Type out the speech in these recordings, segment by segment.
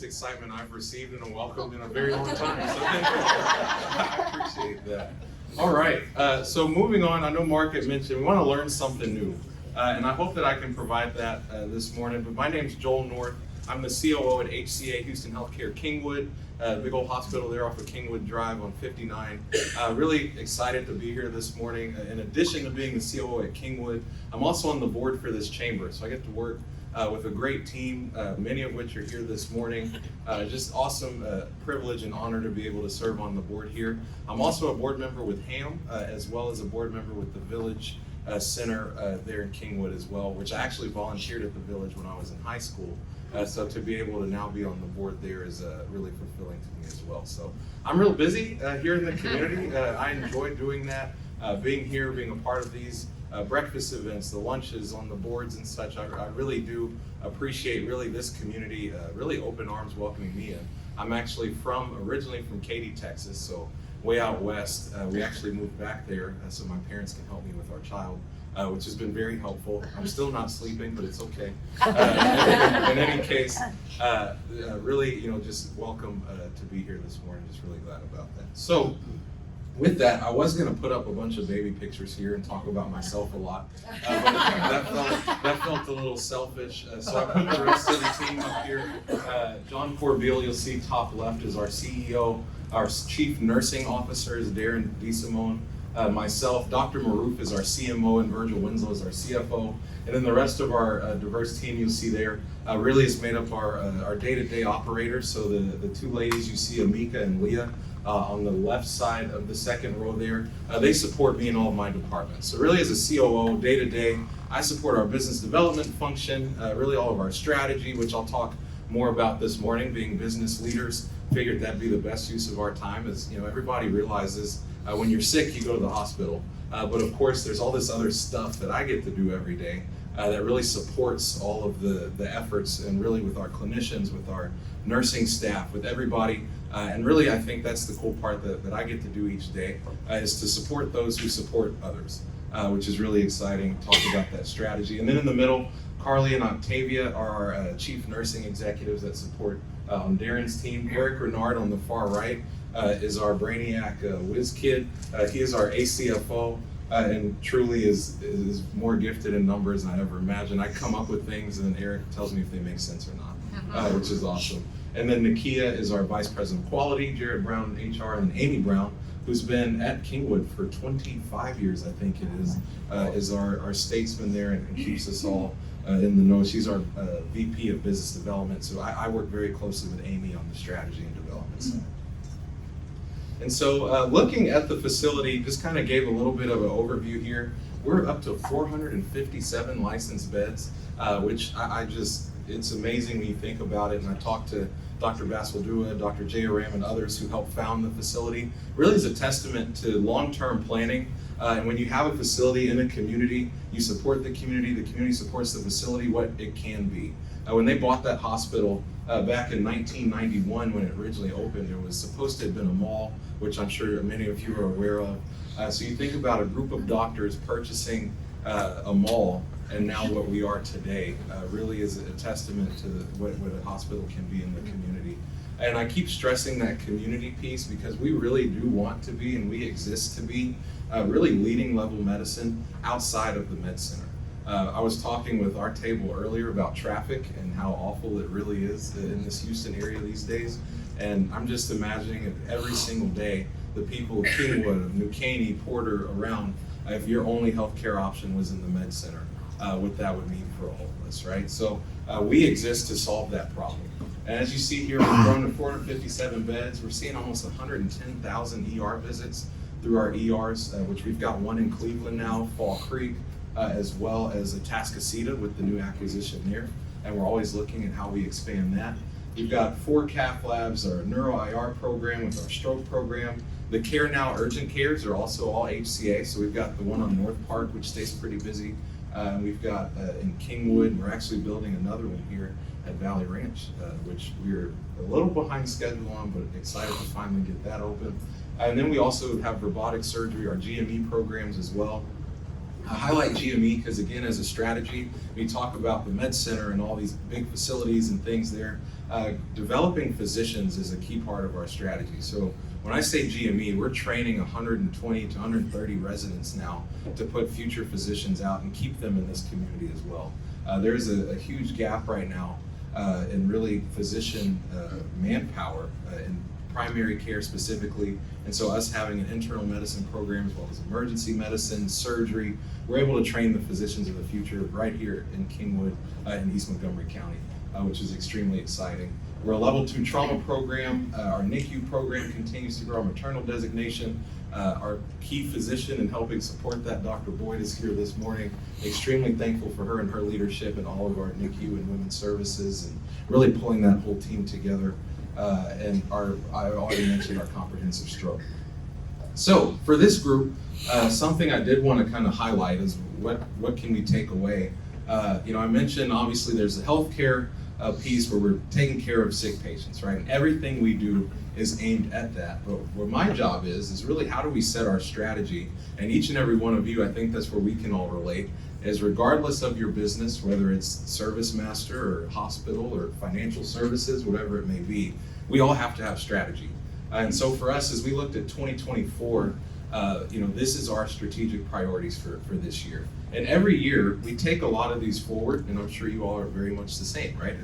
excitement I've received and welcomed in a very long time. So thank you. I appreciate that. All right, so moving on, I know Mark had mentioned we want to learn something new. And I hope that I can provide that this morning. But my name's Joel North. I'm the COO at HCA, Houston Healthcare Kingwood, big old hospital there off of Kingwood Drive on 59. Really excited to be here this morning. In addition to being the COO at Kingwood, I'm also on the board for this chamber. So I get to work with a great team, many of which are here this morning. Just awesome privilege and honor to be able to serve on the board here. I'm also a board member with HAM, as well as a board member with the Village Center there in Kingwood as well, which I actually volunteered at the Village when I was in high school. So to be able to now be on the board there is really fulfilling to me as well. So I'm real busy here in the community. I enjoy doing that, being here, being a part of these breakfast events, the lunches on the boards and such. I really do appreciate really this community, really open arms welcoming me in. I'm actually originally from Katy, Texas, so way out west. We actually moved back there so my parents can help me with our child, which has been very helpful. I'm still not sleeping, but it's okay. In any case, really, just welcome to be here this morning. Just really glad about that. So, with that, I was going to put up a bunch of baby pictures here and talk about myself a lot, but that felt a little selfish, so I put the rest of the team up here. John Corbeil, you'll see top left, is our CEO. Our Chief Nursing Officer is Darren DeSimone. Myself, Dr. Maroof is our CMO, and Virgil Winslow is our CFO. And then the rest of our diverse team you'll see there really is made up our day-to-day operators. So the two ladies you see, Amika and Leah, on the left side of the second row there, they support me in all of my departments. So really as a COO, day-to-day, I support our business development function, really all of our strategy, which I'll talk more about this morning. Being business leaders, figured that'd be the best use of our time. As everybody realizes when you're sick, you go to the hospital. But of course, there's all this other stuff that I get to do every day that really supports all of the efforts, and really with our clinicians, with our nursing staff, with everybody. And really, I think that's the cool part that I get to do each day, is to support those who support others, which is really exciting. Talk about that strategy. And then in the middle, Carly and Octavia are our chief nursing executives that support on Darren's team. Eric Renard on the far right is our brainiac whiz kid. He is our ACFO and truly is more gifted in numbers than I ever imagined. I come up with things and then Eric tells me if they make sense or not, which is awesome. And then Nakia is our vice president of quality, Jared Brown HR, and Amy Brown, who's been at Kingwood for 25 years, I think it is our statesman there and keeps us all in the know. She's our VP of business development, so I work very closely with Amy on the strategy and development side. And so looking at the facility, just kind of gave a little bit of an overview here. We're up to 457 licensed beds, which it's amazing when you think about it. And I talked to Dr. Basildua, Dr. J. Aram, and others who helped found the facility. Really is a testament to long-term planning. And when you have a facility in a community, you support the community supports the facility, what it can be. When they bought that hospital back in 1991, when it originally opened, it was supposed to have been a mall, which I'm sure many of you are aware of. So you think about a group of doctors purchasing a mall, and now what we are today really is a testament to what a hospital can be in the community. And I keep stressing that community piece because we really do want to be, and we exist to be, really leading level medicine outside of the med center. I was talking with our table earlier about traffic and how awful it really is in this Houston area these days. And I'm just imagining it every single day, the people of Kingwood, of New Caney, Porter, around, if your only healthcare option was in the med center, what that would mean for all of us, right? So we exist to solve that problem. And as you see here, we've grown to 457 beds. We're seeing almost 110,000 ER visits through our ERs, which we've got one in Cleveland now, Fall Creek, as well as Atascocita with the new acquisition there. And we're always looking at how we expand that. We've got 4 cath labs, our neuro IR program with our stroke program. The Care Now urgent cares are also all HCA. So we've got the one on North Park, which stays pretty busy. We've got in Kingwood, we're actually building another one here at Valley Ranch, which we're a little behind schedule on, but excited to finally get that open. And then we also have robotic surgery, our GME programs as well. I highlight GME because, again, as a strategy, we talk about the med center and all these big facilities and things there. Developing physicians is a key part of our strategy. So when I say GME, we're training 120 to 130 residents now to put future physicians out and keep them in this community as well. There's a huge gap right now in really physician manpower in primary care specifically, and so us having an internal medicine program as well as emergency medicine, surgery, we're able to train the physicians of the future right here in Kingwood in East Montgomery County, which is extremely exciting. We're a level 2 trauma program. Our NICU program continues to grow. Our maternal designation. Our key physician in helping support that, Dr. Boyd, is here this morning. Extremely thankful for her and her leadership in all of our NICU and women's services and really pulling that whole team together. And I already mentioned our comprehensive stroke. So for this group, something I did want to kind of highlight is what can we take away? I mentioned obviously there's the healthcare piece where we're taking care of sick patients, right? And everything we do is aimed at that. But what my job is really how do we set our strategy? And each and every one of you, I think that's where we can all relate, is regardless of your business, whether it's service master or hospital or financial services, whatever it may be, we all have to have strategy. And so for us, as we looked at 2024, this is our strategic priorities for this year. And every year we take a lot of these forward, and I'm sure you all are very much the same, right?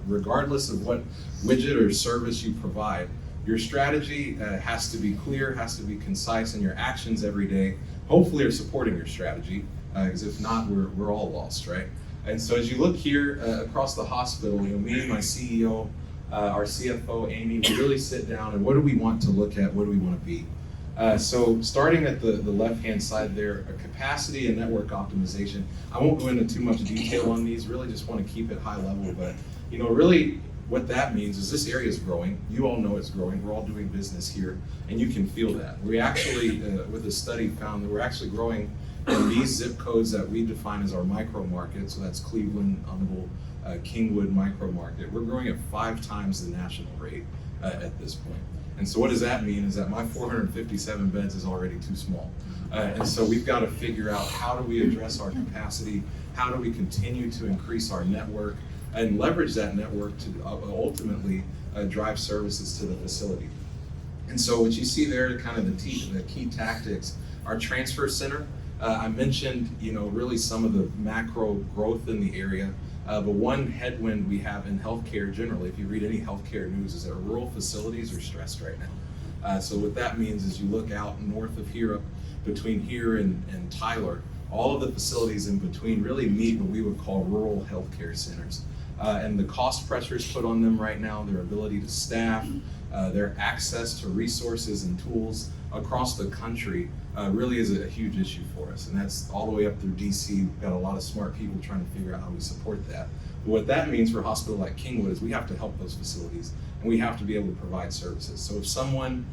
Regardless of what widget or service you provide, your strategy has to be clear, has to be concise, and your actions every day hopefully are supporting your strategy, because if not, we're all lost, right? And so as you look here across the hospital, me and my CEO, our CFO, Amy, we really sit down and what do we want to look at, what do we want to be? So starting at the left-hand side there, a capacity and network optimization. I won't go into too much detail on these, really just want to keep it high level, but really what that means is this area is growing. You all know it's growing. We're all doing business here, and you can feel that. We actually, with a study, found that we're actually growing in these zip codes that we define as our micro market, so that's Cleveland, Humble, Kingwood micro market. We're growing at 5 times the national rate at this point. And so what does that mean is that my 457 beds is already too small. And so we've got to figure out how do we address our capacity, how do we continue to increase our network and leverage that network to ultimately drive services to the facility. And so what you see there, kind of the key tactics, our transfer center. I mentioned, really some of the macro growth in the area. But one headwind we have in healthcare generally, if you read any healthcare news, is that rural facilities are stressed right now. So what that means is you look out north of here, between here and Tyler, all of the facilities in between really meet what we would call rural healthcare centers. And the cost pressures put on them right now, their ability to staff, their access to resources and tools across the country really is a huge issue for us. And that's all the way up through DC. We've got a lot of smart people trying to figure out how we support that. But what that means for a hospital like Kingwood is we have to help those facilities and we have to be able to provide services. So if someone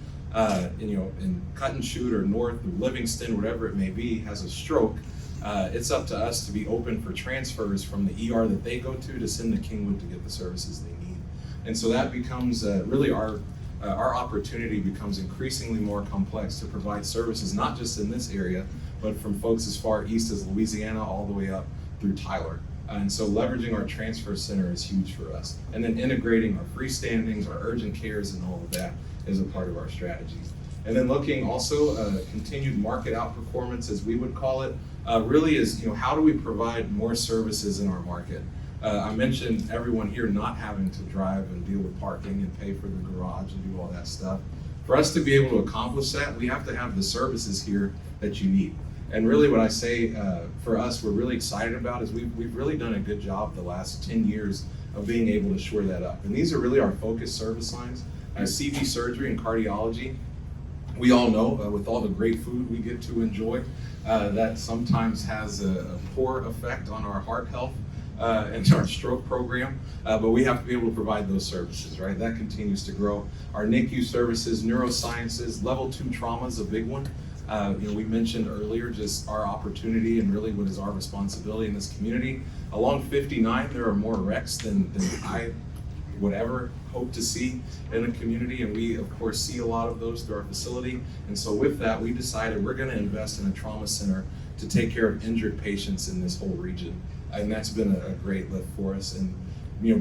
in Cut and Shoot or North or Livingston, whatever it may be, has a stroke, it's up to us to be open for transfers from the ER that they go to send to Kingwood to get the services they need. And so that becomes really our opportunity becomes increasingly more complex to provide services, not just in this area, but from folks as far east as Louisiana all the way up through Tyler. And so leveraging our transfer center is huge for us. And then integrating our freestandings, our urgent cares, and all of that is a part of our strategy. And then looking also continued market outperformance, as we would call it, really is how do we provide more services in our market? I mentioned everyone here not having to drive and deal with parking and pay for the garage and do all that stuff. For us to be able to accomplish that, we have to have the services here that you need. And really what I say for us, we're really excited about is we've really done a good job the last 10 years of being able to shore that up. And these are really our focus service lines. CV surgery and cardiology. We all know with all the great food we get to enjoy, that sometimes has a poor effect on our heart health and our stroke program, but we have to be able to provide those services, right? That continues to grow. Our NICU services, neurosciences, level 2 trauma is a big one. We mentioned earlier just our opportunity and really what is our responsibility in this community. Along 59, there are more wrecks than I would ever hope to see in a community, and we of course see a lot of those through our facility. And so with that, we decided we're going to invest in a trauma center to take care of injured patients in this whole region. And that's been a great lift for us. And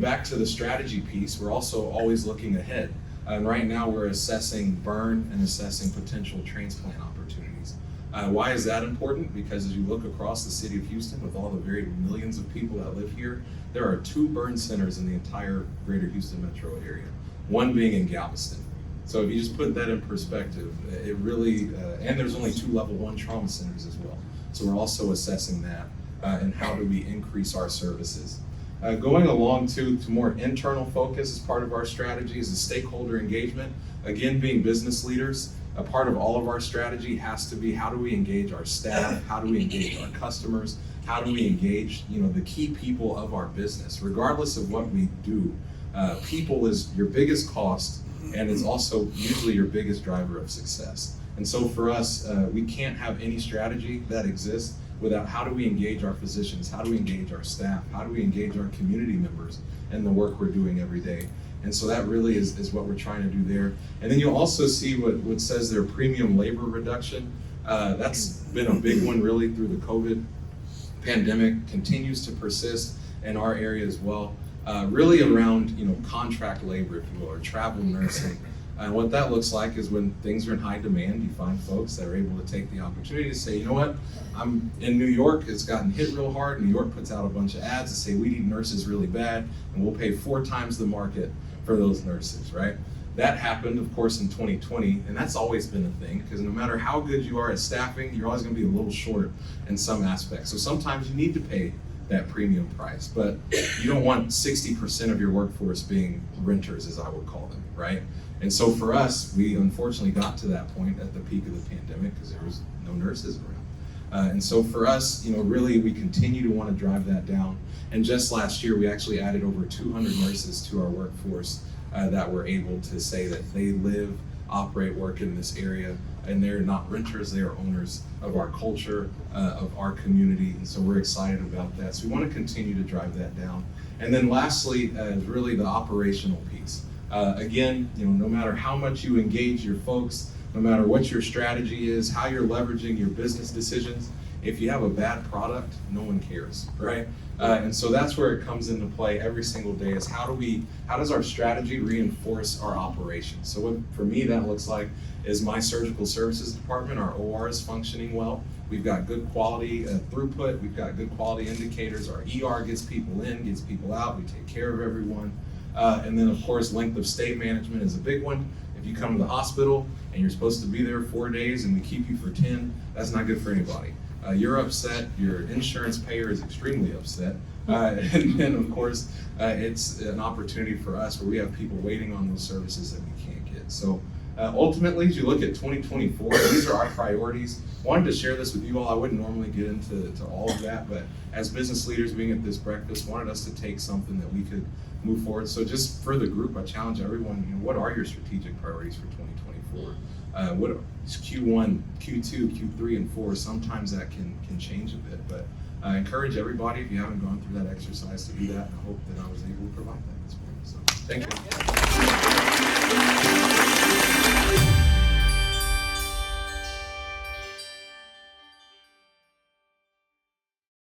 back to the strategy piece, we're also always looking ahead. And right now we're assessing burn and assessing potential transplant opportunities. Why is that important? Because as you look across the city of Houston, with all the very millions of people that live here, there are 2 burn centers in the entire greater Houston metro area, one being in Galveston. So if you just put that in perspective, it really, and there's only 2 level 1 trauma centers as well. So we're also assessing that and how do we increase our services. Going along to more internal focus as part of our strategy is the stakeholder engagement. Again, being business leaders, a part of all of our strategy has to be how do we engage our staff, how do we engage our customers, how do we engage the key people of our business. Regardless of what we do, people is your biggest cost, and it's also usually your biggest driver of success. And so for us, we can't have any strategy that exists without how do we engage our physicians, how do we engage our staff, how do we engage our community members in the work we're doing every day. And so that really is what we're trying to do there. And then you'll also see what says their premium labor reduction. That's been a big one really through the COVID pandemic, continues to persist in our area as well. Really around contract labor, if you will, or travel nursing. And what that looks like is when things are in high demand, you find folks that are able to take the opportunity to say, you know what, I'm in New York, it's gotten hit real hard. New York puts out a bunch of ads that say we need nurses really bad, and we'll pay 4 times the market for those nurses, right? That happened, of course, in 2020, and that's always been a thing, because no matter how good you are at staffing, you're always gonna be a little short in some aspects. So sometimes you need to pay that premium price, but you don't want 60% of your workforce being renters, as I would call them, right? And so for us, we unfortunately got to that point at the peak of the pandemic because there was no nurses around. And so for us, really we continue to want to drive that down. And just last year, we actually added over 200 nurses to our workforce that were able to say that they live, operate, work in this area, and they're not renters, they are owners of our culture, of our community, and so we're excited about that. So we want to continue to drive that down. And then lastly, is really the operational piece. Again, no matter how much you engage your folks, no matter what your strategy is, how you're leveraging your business decisions, if you have a bad product, no one cares, right? And so that's where it comes into play every single day is how does our strategy reinforce our operations? So what, for me, that looks like is my surgical services department, our OR is functioning well. We've got good quality throughput, we've got good quality indicators, our ER gets people in, gets people out, we take care of everyone. And then of course, length of stay management is a big one. If you come to the hospital and you're supposed to be there 4 days and we keep you for 10, that's not good for anybody. You're upset, your insurance payer is extremely upset. And then of course, it's an opportunity for us where we have people waiting on those services that we can't get. So ultimately, as you look at 2024, these are our priorities. Wanted to share this with you all. I wouldn't normally get into all of that, but as business leaders being at this breakfast, wanted us to take something that we could move forward. So just for the group, I challenge everyone, what are your strategic priorities for 2024? What is Q1, Q2, Q3, and 4? Sometimes that can change a bit, but I encourage everybody, if you haven't gone through that exercise, to do that, and I hope that I was able to provide that this morning. So thank you.